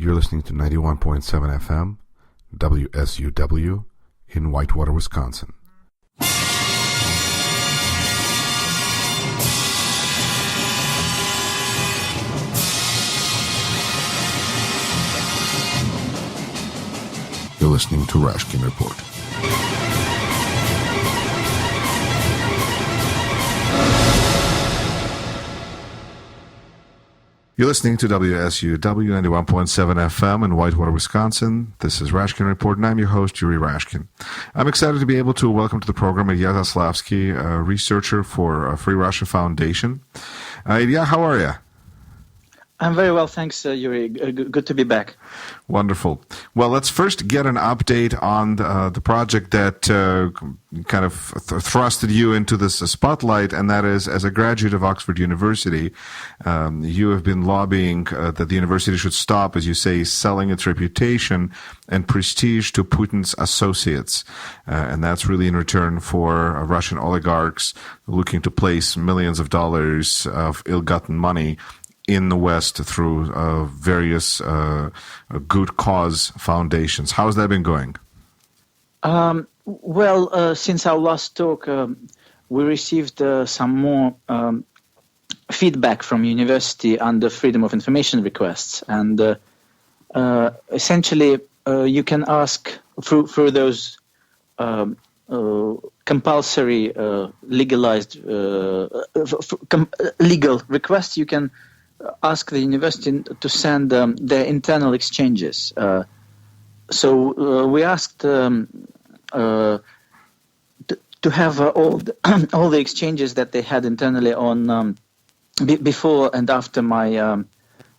You're listening to 91.7 FM, WSUW, in Whitewater, Wisconsin. You're listening to Rashkin Report. You're listening to WSUW 91.7 FM in Whitewater, Wisconsin. This is Rashkin Report, and I'm your host, Yuri Rashkin. I'm excited to be able to welcome to the program Ilya Zaslavskiy, a researcher for Free Russia Foundation. Ilya, how are you? I'm very well, thanks, Yuri. Good to be back. Wonderful. Well, let's first get an update on the project that kind of thrusted you into this spotlight, and that is, as a graduate of Oxford University, you have been lobbying that the university should stop, as you say, selling its reputation and prestige to Putin's associates. And that's really in return for Russian oligarchs looking to place millions of dollars of ill-gotten money in the West through various good cause foundations. How has that been going? Since our last talk, we received some more feedback from university under Freedom of Information requests. And essentially, you can ask through those compulsory legalized legal requests, you can ask the university to send their internal exchanges. So we asked to have all the exchanges that they had internally on before and after my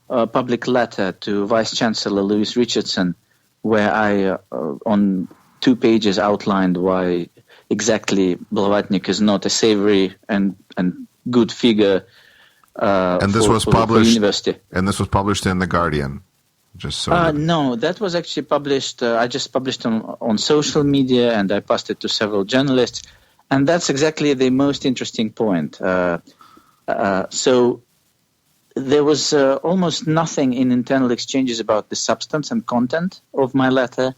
public letter to Vice Chancellor Louis Richardson, where I on 2 pages outlined why exactly Blavatnik is not a savory and good figure. And this was published. And this was published in The Guardian. Just so. No, that was actually published. I just published on social media, and I passed it to several journalists. And that's exactly the most interesting point. So there was almost nothing in internal exchanges about the substance and content of my letter.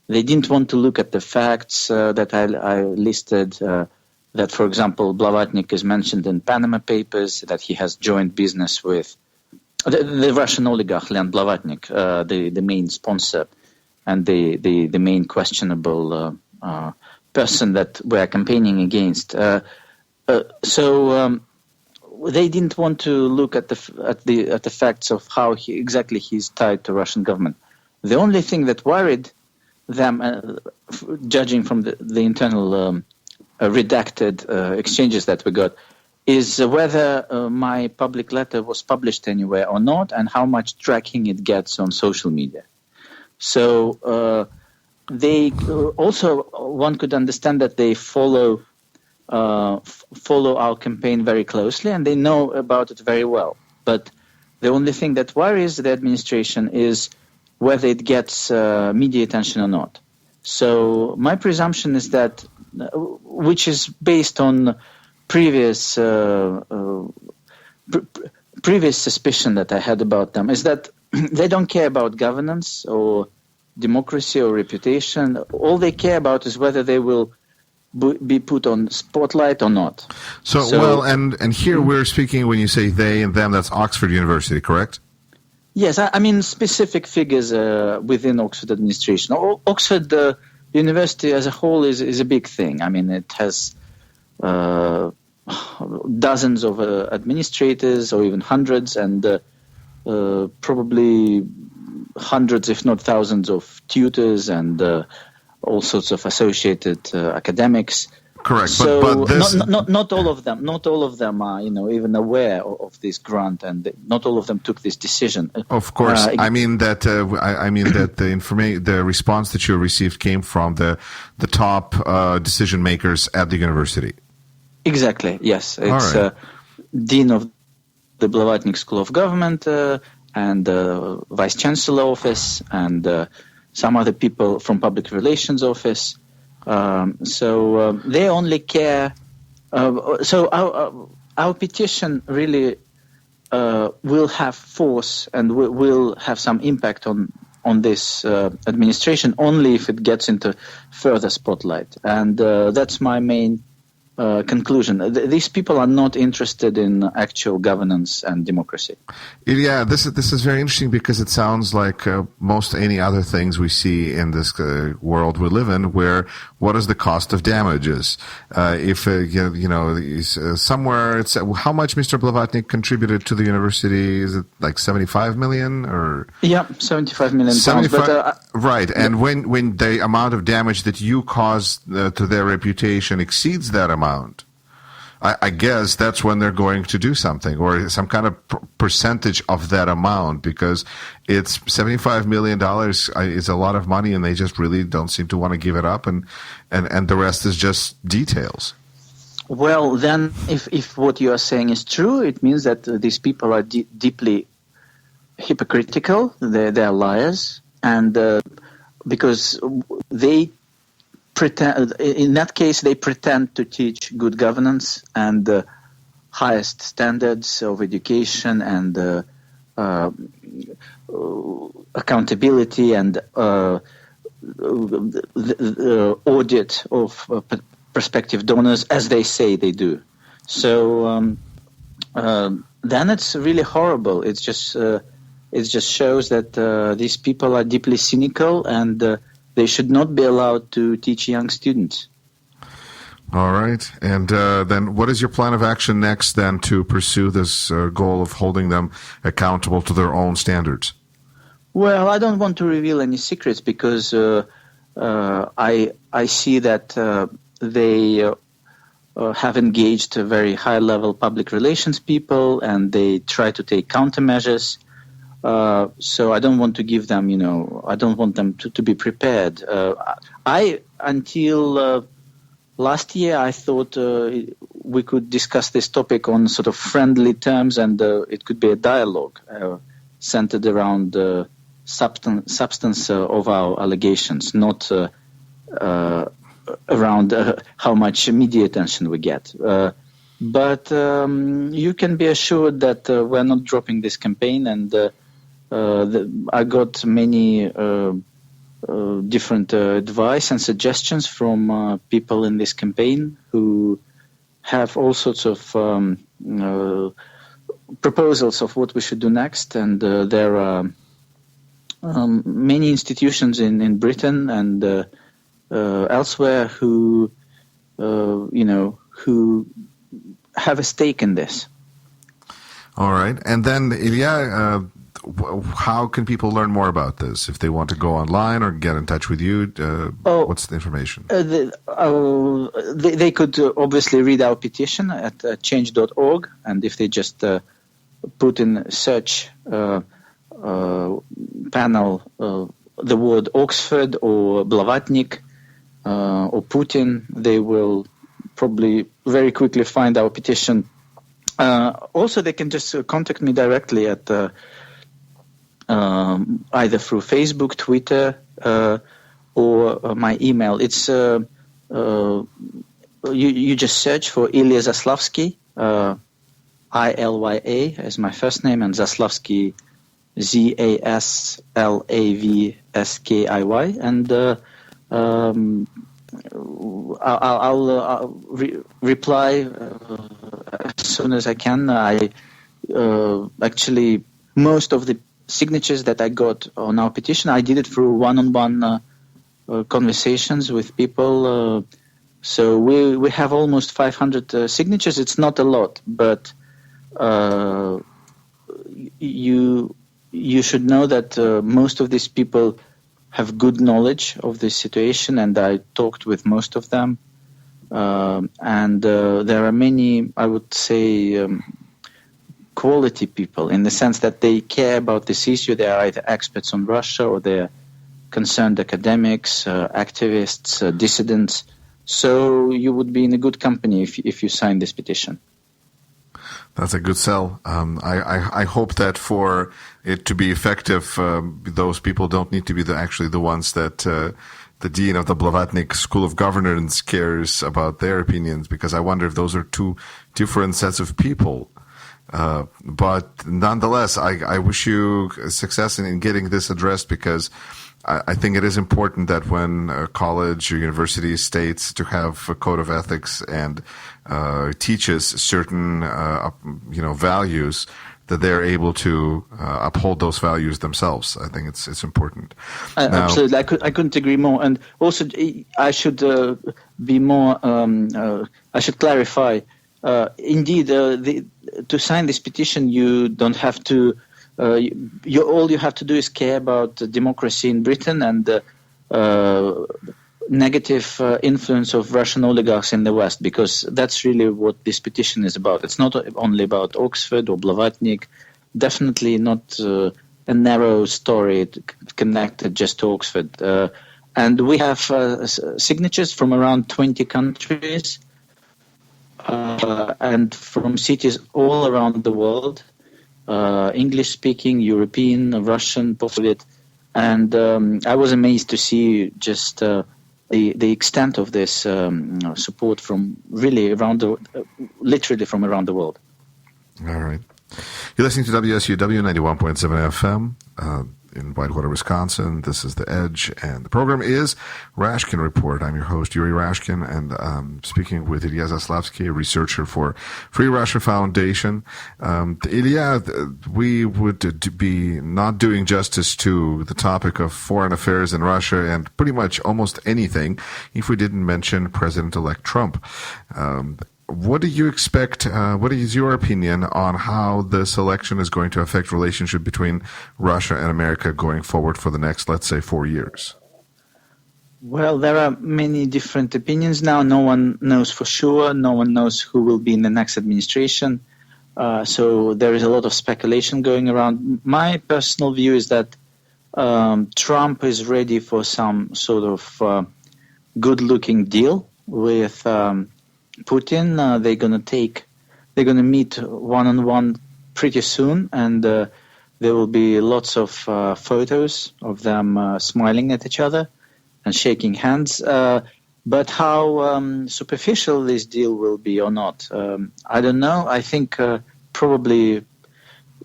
They didn't want to look at the facts that I listed. That, for example, Blavatnik is mentioned in Panama Papers, that he has joint business with the Russian oligarch Leon Blavatnik, the main sponsor and the main questionable person that we are campaigning against. So they didn't want to look at the facts of how exactly he's tied to Russian government. The only thing that worried them, judging from the internal redacted exchanges that we got, is whether my public letter was published anywhere or not, and how much tracking it gets on social media. So they also, one could understand that they follow our campaign very closely, and they know about it very well. But the only thing that worries the administration is whether it gets media attention or not. So my presumption is that, which is based on previous suspicion that I had about them, is that they don't care about governance or democracy or reputation. All they care about is whether they will be put on spotlight or not. So and here we're speaking, when you say they and them, that's Oxford University, correct? Yes, I mean specific figures within Oxford administration. Oxford University as a whole is a big thing. I mean, it has dozens of administrators, or even hundreds, and probably hundreds, if not thousands, of tutors and all sorts of associated academics. Correct, so but this... not all of them are even aware of this grant, and not all of them took this decision. Of course, I mean that the response that you received came from the top decision makers at the university. Exactly. Yes, it's right. Dean of the Blavatnik School of Government and Vice Chancellor office, and some other people from Public Relations office. So they only care. So our petition really will have force and will have some impact on this administration only if it gets into further spotlight. And that's my main conclusion. These people are not interested in actual governance and democracy. Yeah, this is very interesting because it sounds like most any other things we see in this world we live in, where what is the cost of damages? If somewhere it's how much Mr. Blavatnik contributed to the university? Is it like 75 million or? Yeah, 75 million pounds. But, right, and when the amount of damage that you caused to their reputation exceeds that amount, I guess that's when they're going to do something, or some kind of percentage of that amount, because it's $75 million is a lot of money, and they just really don't seem to want to give it up, and the rest is just details. Well, then, if what you are saying is true, it means that these people are deeply hypocritical. They're liars, and because they pretend, in that case, they pretend to teach good governance and the highest standards of education and accountability and the audit of prospective donors, as they say they do. So then it's really horrible. It just shows that these people are deeply cynical and they should not be allowed to teach young students. All right. And then what is your plan of action next then to pursue this goal of holding them accountable to their own standards? Well, I don't want to reveal any secrets because I see that they have engaged very high-level public relations people and they try to take countermeasures. So I don't want to give them, I don't want them to be prepared. Until last year, I thought we could discuss this topic on sort of friendly terms and it could be a dialogue centered around the substance of our allegations, not around how much media attention we get. But you can be assured that we're not dropping this campaign, and I got many different advice and suggestions from people in this campaign who have all sorts of proposals of what we should do next. And there are many institutions in Britain and elsewhere who, who have a stake in this. All right. And then, Ilya, how can people learn more about this? If they want to go online or get in touch with you, what's the information? They could obviously read our petition at change.org, and if they just put in search panel the word Oxford or Blavatnik or Putin, they will probably very quickly find our petition. Also, they can just contact me directly at either through Facebook, Twitter, or my email. It's you just search for Ilya Zaslavskiy, ILYA as my first name, and Zaslavskiy, ZASLAVSKIY, and I'll reply as soon as I can. Actually, most of the signatures that I got on our petition, I did it through one-on-one conversations with people. So we have almost 500 signatures. It's not a lot, but you should know that most of these people have good knowledge of this situation, and I talked with most of them. And there are many, I would say, quality people in the sense that they care about this issue. They are either experts on Russia or they're concerned academics, activists, dissidents. So you would be in a good company if you sign this petition. That's a good sell. I hope that for it to be effective, those people don't need to be actually the ones that the dean of the Blavatnik School of Governance cares about their opinions, because I wonder if those are two different sets of people. But nonetheless, I wish you success in getting this addressed, because I think it is important that when a college or university states to have a code of ethics and teaches certain values, that they're able to uphold those values themselves. I think it's important. Absolutely, I couldn't agree more. And also, I should be more. I should clarify. Indeed, to sign this petition, you don't have to. All you have to do is care about democracy in Britain and negative influence of Russian oligarchs in the West, because that's really what this petition is about. It's not only about Oxford or Blavatnik, definitely not a narrow story connected just to Oxford. And we have signatures from around 20 countries and from cities all around the world, English-speaking, European, Russian, Polish. And I was amazed to see just the extent of this support from really literally from around the world. All right. You're listening to WSUW 91.7 FM in Whitewater, Wisconsin. This is The Edge, and the program is Rashkin Report. I'm your host, Yuri Rashkin, and I'm speaking with Ilya Zaslavskiy, a researcher for Free Russia Foundation. Ilya, we would be not doing justice to the topic of foreign affairs in Russia and pretty much almost anything if we didn't mention President-elect Trump. What do you expect? What is your opinion on how this election is going to affect relationship between Russia and America going forward for the next, let's say, 4 years? Well, there are many different opinions now. No one knows for sure. No one knows who will be in the next administration. So there is a lot of speculation going around. My personal view is that Trump is ready for some sort of good-looking deal with Putin. They're going to meet one-on-one pretty soon, and there will be lots of photos of them smiling at each other and shaking hands. But how superficial this deal will be or not, I don't know. I think probably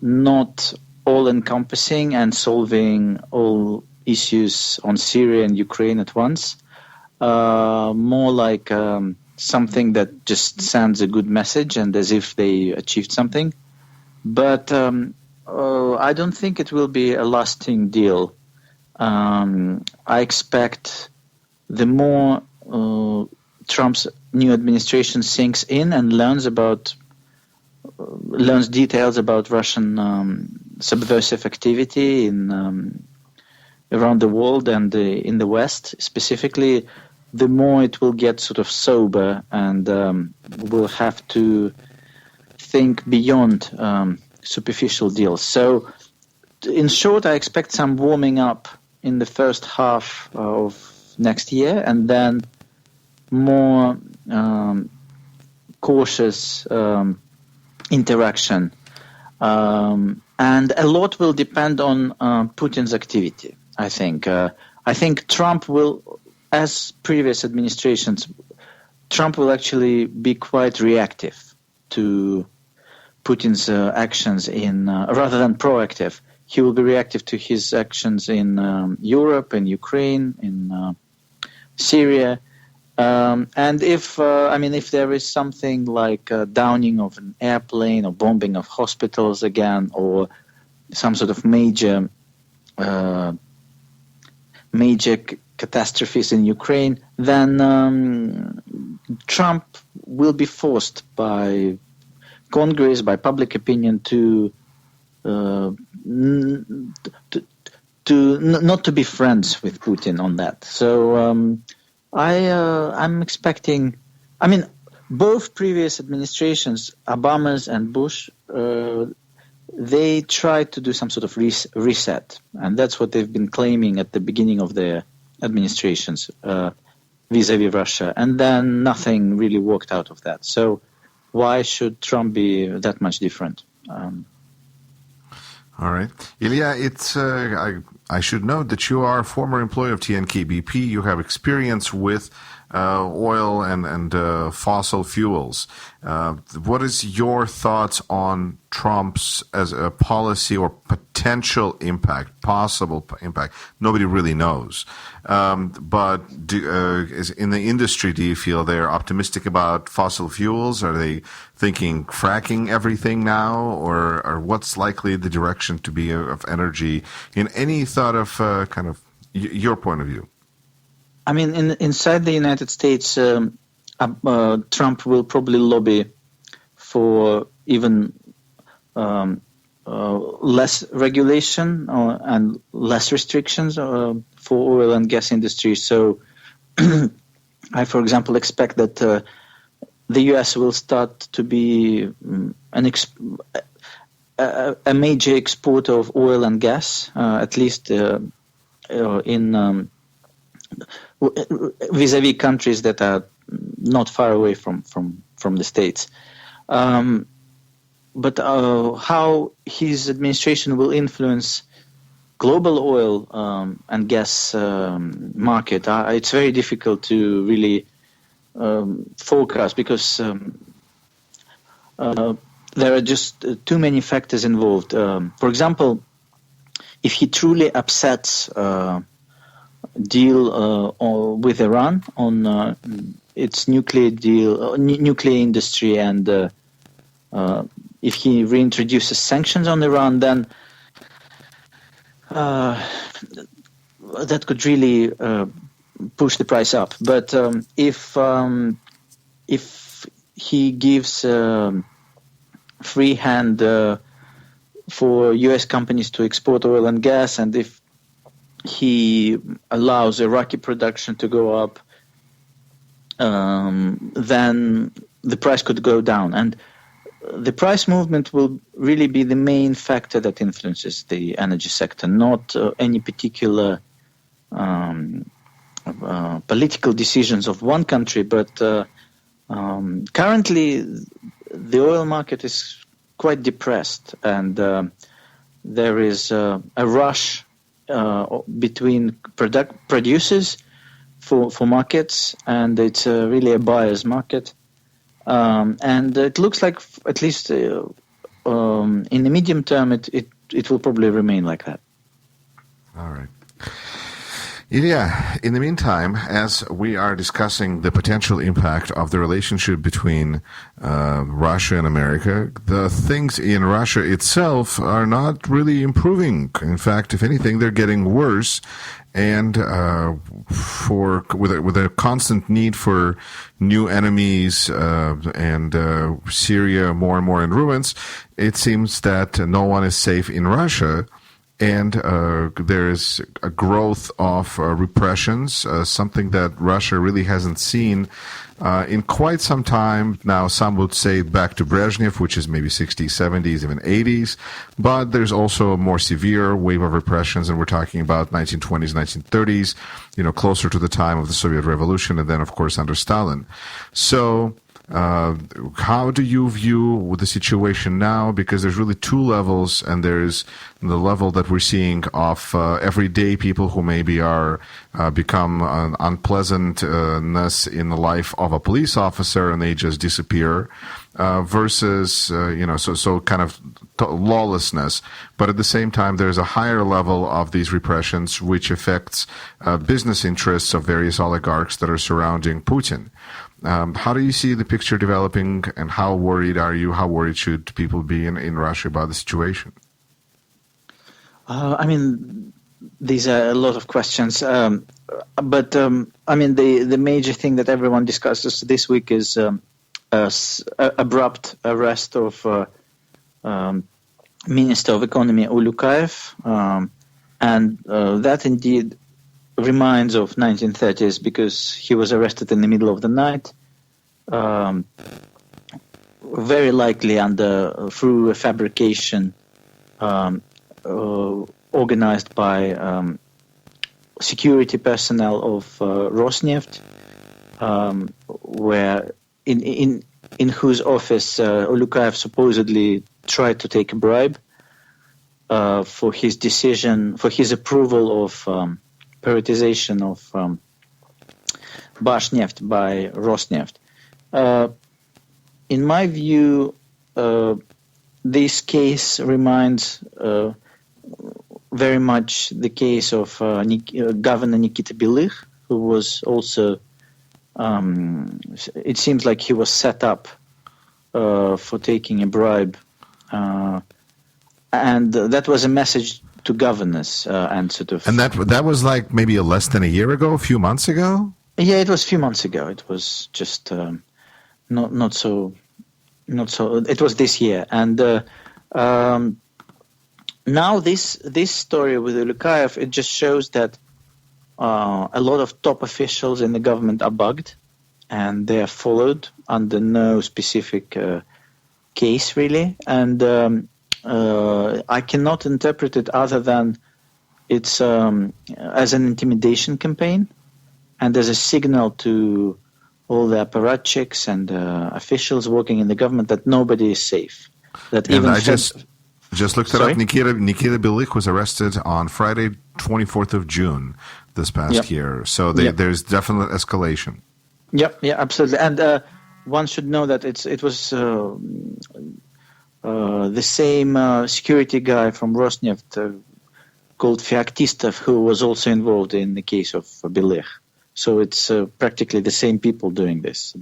not all-encompassing and solving all issues on Syria and Ukraine at once. More like something that just sends a good message and as if they achieved something. But I don't think it will be a lasting deal. I expect the more Trump's new administration sinks in and learns details about Russian subversive activity in around the world and in the West specifically, the more it will get sort of sober and will have to think beyond superficial deals. So, in short, I expect some warming up in the first half of next year, and then more cautious interaction. And a lot will depend on Putin's activity, I think. I think Trump will, as previous administrations, Trump will actually be quite reactive to Putin's actions rather than proactive. He will be reactive to his actions in Europe, in Ukraine, in Syria. And if there is something like downing of an airplane or bombing of hospitals again, or some sort of major catastrophes in Ukraine, then Trump will be forced by Congress, by public opinion, to not to be friends with Putin on that. So I'm expecting. I mean, both previous administrations, Obama's and Bush, they tried to do some sort of reset, and that's what they've been claiming at the beginning of their administrations vis-a-vis Russia, and then nothing really worked out of that. So why should Trump be that much different? All right. Ilya, I should note that you are a former employee of TNK-BP. You have experience with oil and fossil fuels. What is your thoughts on Trump's as a policy or potential impact, possible impact? Nobody really knows. But in the industry, do you feel they're optimistic about fossil fuels? Are they thinking fracking everything now? Or what's likely the direction to be of energy in any thought of kind of your point of view? I mean, inside the United States, Trump will probably lobby for even less regulation and less restrictions for oil and gas industry. So I, for example, expect that the U.S. will start to be a major exporter of oil and gas, at least in vis-a-vis countries that are not far away from the States. But how his administration will influence global oil and gas market, it's very difficult to really forecast because there are just too many factors involved. For example, if he truly upsets deal with Iran on its nuclear deal, nuclear industry, and if he reintroduces sanctions on Iran, then that could really push the price up. But if he gives free hand for U.S. companies to export oil and gas, and if he allows Iraqi production to go up, then the price could go down. And the price movement will really be the main factor that influences the energy sector, not any particular political decisions of one country. But currently, the oil market is quite depressed, and there is a rush between producers for markets, and it's really a buyer's market. And it looks like, at least in the medium term, it will probably remain like that. All right. Ilya, in the meantime, as we are discussing the potential impact of the relationship between Russia and America, the things in Russia itself are not really improving. In fact, if anything, they're getting worse. And with a constant need for new enemies and Syria more and more in ruins, it seems that no one is safe in Russia. And there is a growth of repressions, something that Russia really hasn't seen in quite some time. Now, some would say back to Brezhnev, which is maybe 60s, 70s, even 80s. But there's also a more severe wave of repressions, and we're talking about 1920s, 1930s, closer to the time of the Soviet Revolution, and then, of course, under Stalin. So how do you view the situation now? Because there's really two levels, and there's the level that we're seeing of everyday people who maybe are become an unpleasantness in the life of a police officer, and they just disappear, versus so kind of lawlessness. But at the same time, there's a higher level of these repressions, which affects business interests of various oligarchs that are surrounding Putin. How do you see the picture developing, and how worried are you? How worried should people be in Russia about the situation? I mean, these are a lot of questions. But the major thing that everyone discusses this week is abrupt arrest of Minister of Economy Ulukayev. And that indeed reminds of 1930s, because he was arrested in the middle of the night, very likely through a fabrication organized by security personnel of Rosneft, where in whose office Ulukayev supposedly tried to take a bribe for his approval of privatization of Bashneft by Rosneft. In my view, this case reminds very much the case of Governor Nikita Billick, who was also, it seems like he was set up for taking a bribe. And that was a message to governors and sort of... And that was like maybe less than a year ago, a few months ago? Yeah, it was a few months ago. It was just not so. It was this year, and now this story with Ulukhaev, it just shows that a lot of top officials in the government are bugged, and they are followed under no specific case really, and I cannot interpret it other than it's as an intimidation campaign. And as a signal to all the apparatchiks and officials working in the government that nobody is safe. That and even I just looked it up. Nikita Billick was arrested on Friday, 24th of June this past year. So there's definite escalation. Yeah, absolutely. And one should know that it was the same security guy from Rosneft called Feoktistov who was also involved in the case of Billick. So it's practically the same people doing this.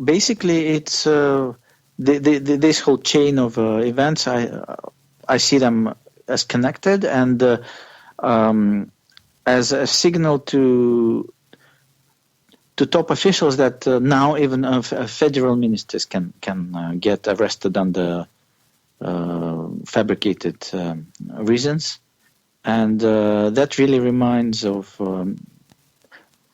Basically, it's this whole chain of events. I see them as connected and as a signal to top officials that now even federal ministers can get arrested under fabricated reasons. And that really reminds of,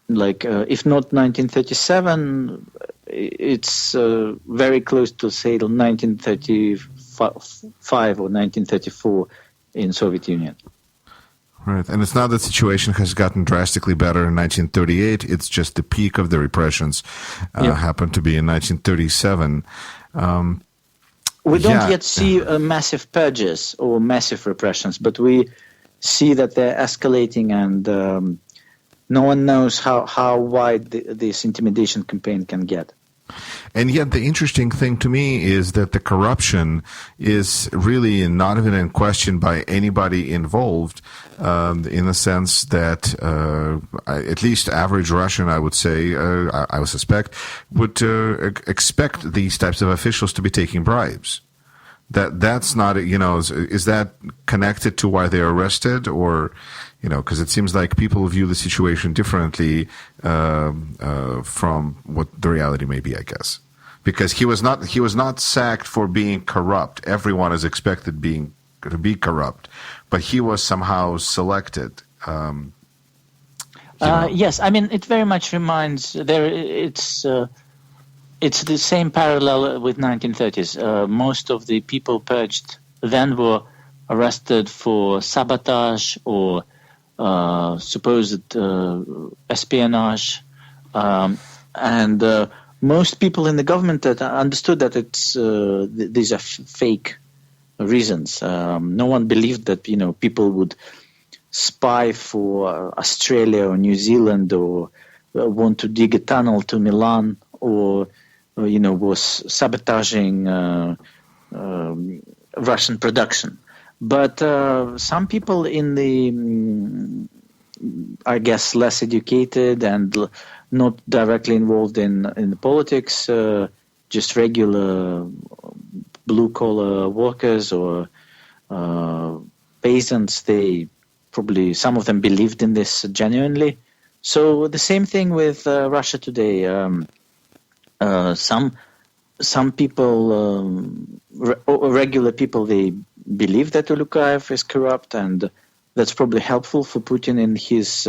if not 1937, it's very close to, say, 1935 or 1934 in Soviet Union. Right, and it's not that the situation has gotten drastically better in 1938. It's just the peak of the repressions happened to be in 1937. We don't yet see massive purges or massive repressions, but we see that they're escalating, and no one knows how wide this intimidation campaign can get. And yet the interesting thing to me is that the corruption is really not even in question by anybody involved, in the sense that at least average Russian, I would say, I would suspect, would expect these types of officials to be taking bribes. That's not, is that connected to why they're arrested, or, because it seems like people view the situation differently from what the reality may be, I guess. Because he was not sacked for being corrupt. Everyone is expected to be corrupt, but he was somehow selected. Yes, I mean, it very much reminds it's the same parallel with 1930s. Most of the people purged then were arrested for sabotage or supposed espionage, and most people in the government that understood that these are fake reasons. No one believed that people would spy for Australia or New Zealand or want to dig a tunnel to Milan or was sabotaging Russian production. But some people in the, I guess, less educated and not directly involved in the politics, just regular blue-collar workers or peasants, some of them believed in this genuinely. So the same thing with Russia today. Some people, regular people, they believe that Ulukhaev is corrupt, and that's probably helpful for Putin in his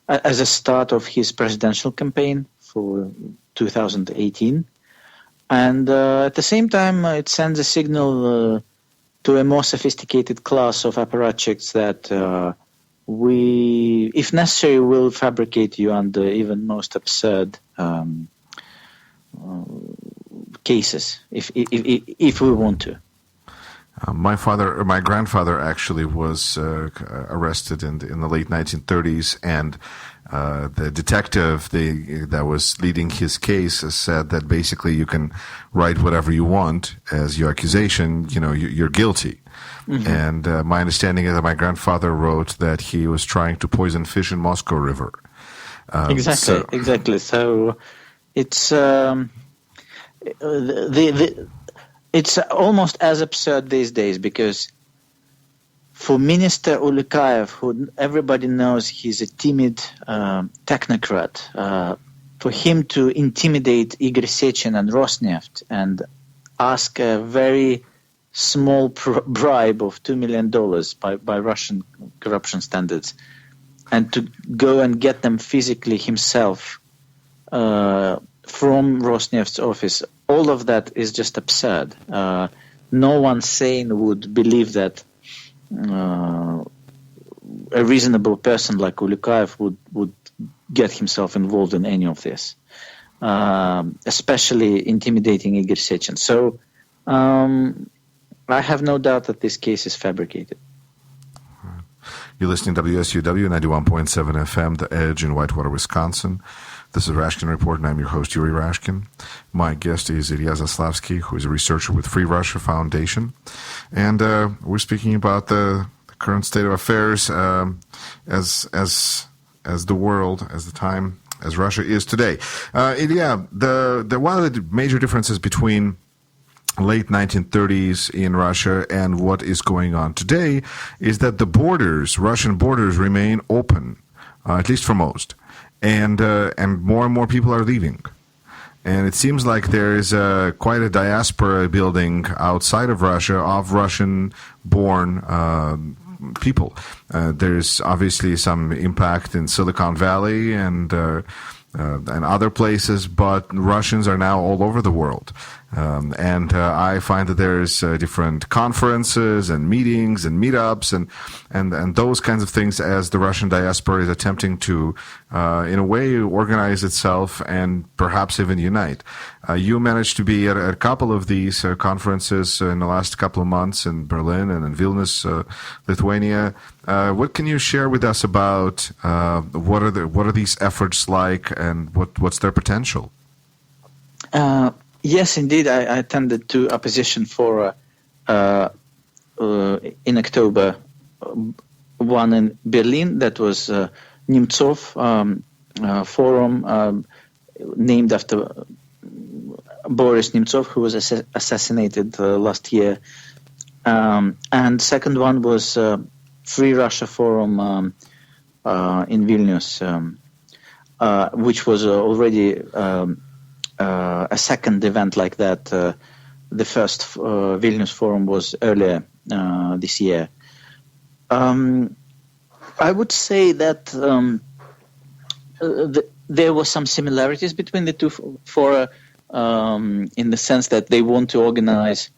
as a start of his presidential campaign for 2018. And at the same time, it sends a signal to a more sophisticated class of apparatchiks that we, if necessary, will fabricate you under even most absurd cases, if we want to. My grandfather actually was arrested in the late 1930s, and the detective that was leading his case said that basically you can write whatever you want as your accusation. You're guilty. Mm-hmm. And my understanding is that my grandfather wrote that he was trying to poison fish in Moscow River. Exactly. So it's it's almost as absurd these days, because for Minister Ulukhaev, who everybody knows he's a timid technocrat, for him to intimidate Igor Sechin and Rosneft and ask a very small bribe of $2 million by Russian corruption standards, and to go and get them physically himself from Rosneft's office, all of that is just absurd. No one sane would believe that a reasonable person like Ulukhaev would get himself involved in any of this, especially intimidating Igor Sechin. So I have no doubt that this case is fabricated. You're listening to WSUW 91.7 FM, The Edge in Whitewater, Wisconsin. This is Rashkin Report, and I'm your host, Yuri Rashkin. My guest is Ilya Zaslavskiy, who is a researcher with Free Russia Foundation. And we're speaking about the current state of affairs as the world, as the time, as Russia is today. Ilya, the one of the major differences between late 1930s in Russia and what is going on today is that the Russian borders remain open, at least for most. And more and more people are leaving. And it seems like there is quite a diaspora building outside of Russia of Russian-born people. There's obviously some impact in Silicon Valley and other places, but Russians are now all over the world. And I find that there's different conferences and meetings and meetups and those kinds of things as the Russian diaspora is attempting to, in a way, organize itself and perhaps even unite. You managed to be at a couple of these conferences in the last couple of months in Berlin and in Vilnius, Lithuania. What can you share with us about what are these efforts like, and what's their potential? Yes, indeed. I attended to Opposition Forum in October, one in Berlin that was Nemtsov Forum, named after Boris Nemtsov, who was assassinated last year. And second one was Free Russia Forum in Vilnius, which was already a second event like that. The first Vilnius Forum was earlier this year. I would say that there were some similarities between the two fora, in the sense that they want to organize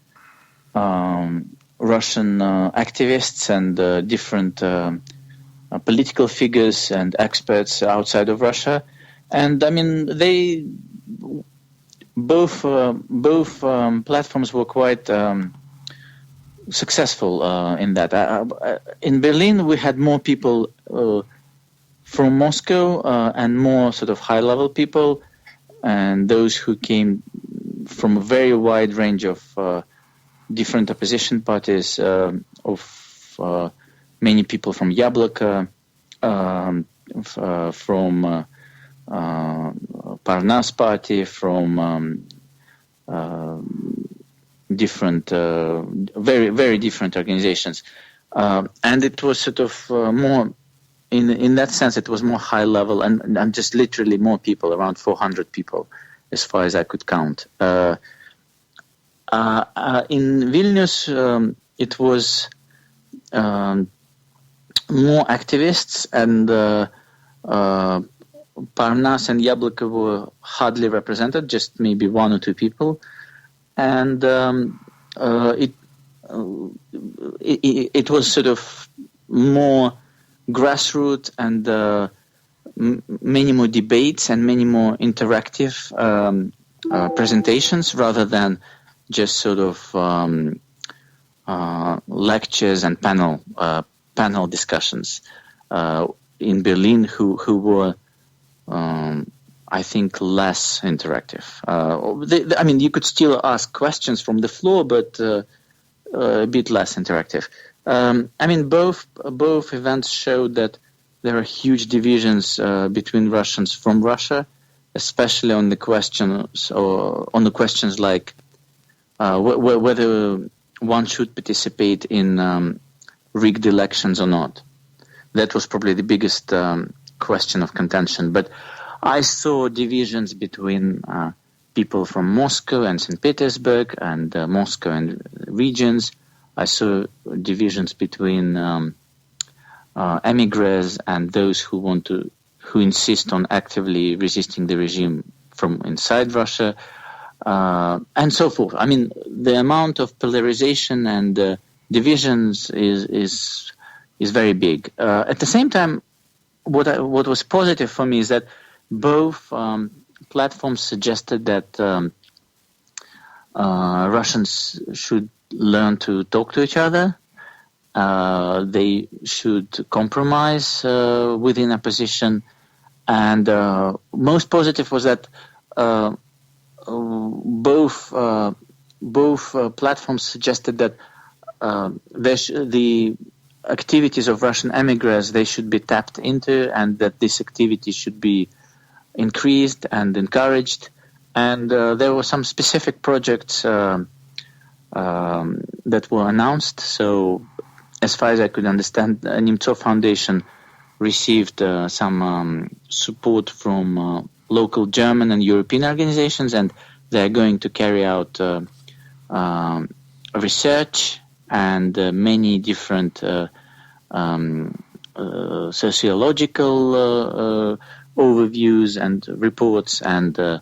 Russian activists and different political figures and experts outside of Russia. And I mean, both platforms were quite successful in that. In Berlin, we had more people from Moscow and more sort of high-level people, and those who came from a very wide range of different opposition parties, of many people from Yabloko, from Parnas Party, from different, very, very different organizations. And it was sort of more, in that sense, it was more high level and just literally more people, around 400 people, as far as I could count. In Vilnius, it was more activists, and Parnas and Yabloko were hardly represented, just maybe one or two people. And it was sort of more grassroots and many more debates and many more interactive presentations, rather than just sort of lectures and panel discussions in Berlin, who were, I think, less interactive. You could still ask questions from the floor, but a bit less interactive. Both events showed that there are huge divisions between Russians from Russia, especially on the questions like whether one should participate in rigged elections or not. That was probably the biggest question of contention. But I saw divisions between people from Moscow and St. Petersburg and Moscow and regions. I saw divisions between emigres and those who insist on actively resisting the regime from inside Russia, and so forth. The amount of polarization and divisions is very big. At the same time, what was positive for me is that both platforms suggested that Russians should learn to talk to each other. They should compromise within a position. And most positive was that both platforms suggested that the activities of Russian emigres, they should be tapped into, and that this activity should be increased and encouraged. And there were some specific projects that were announced. So as far as I could understand, the Nemtsov Foundation received some support from local German and European organizations, and they're going to carry out research and many different sociological overviews and reports and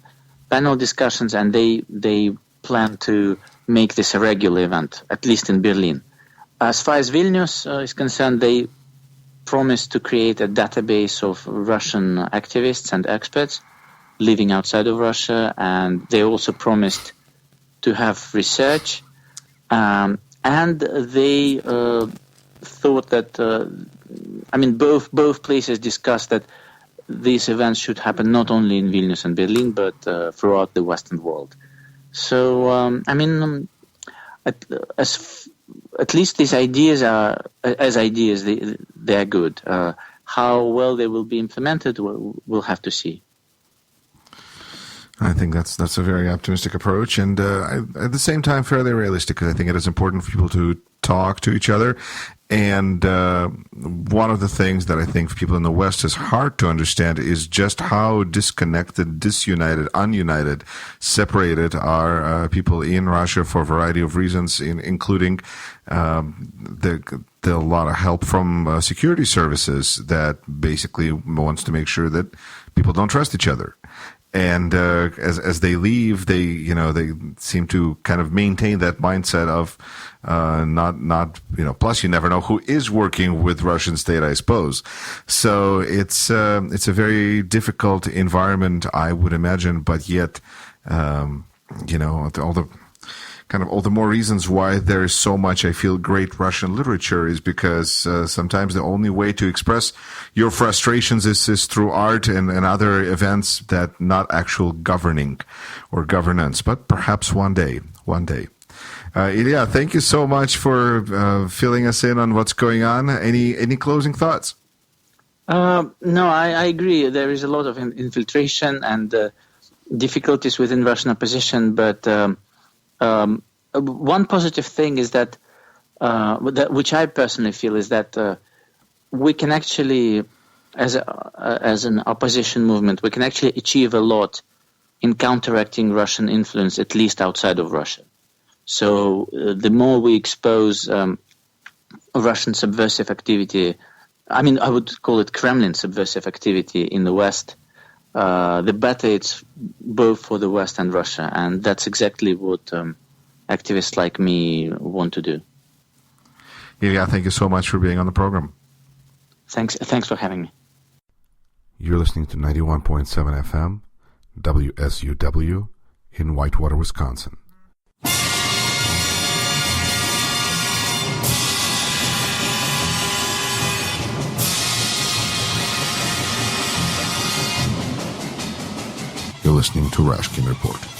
panel discussions, and they plan to make this a regular event, at least in Berlin. As far as Vilnius is concerned, they promised to create a database of Russian activists and experts living outside of Russia, and they also promised to have research, and they thought that both places discussed that these events should happen not only in Vilnius and Berlin, but throughout the Western world. So at least these ideas are they are good. How well they will be implemented, we'll have to see. I think that's a very optimistic approach, and at the same time fairly realistic, because I think it is important for people to talk to each other. And one of the things that I think for people in the West is hard to understand is just how disconnected, disunited, ununited, separated are people in Russia for a variety of reasons, including the lot of help from security services that basically wants to make sure that people don't trust each other. And as they leave, they seem to kind of maintain that mindset of not Plus, you never know who is working with Russian state, I suppose. So it's a very difficult environment, I would imagine. But yet, all the more reasons why there is so much, I feel, great Russian literature is because sometimes the only way to express your frustrations is through art and other events that not actual governing or governance, but perhaps one day. Ilya, thank you so much for filling us in on what's going on. Any closing thoughts? No, I agree. There is a lot of infiltration and difficulties within Russian opposition, but one positive thing is that, which I personally feel, is that we can actually, as an opposition movement, we can actually achieve a lot in counteracting Russian influence, at least outside of Russia. So the more we expose Russian subversive activity, I would call it Kremlin subversive activity in the West, the better it's both for the West and Russia. And that's exactly what activists like me want to do. Ilya, thank you so much for being on the program. Thanks for having me. You're listening to 91.7 FM, WSUW, in Whitewater, Wisconsin. listening to Rashkin Report.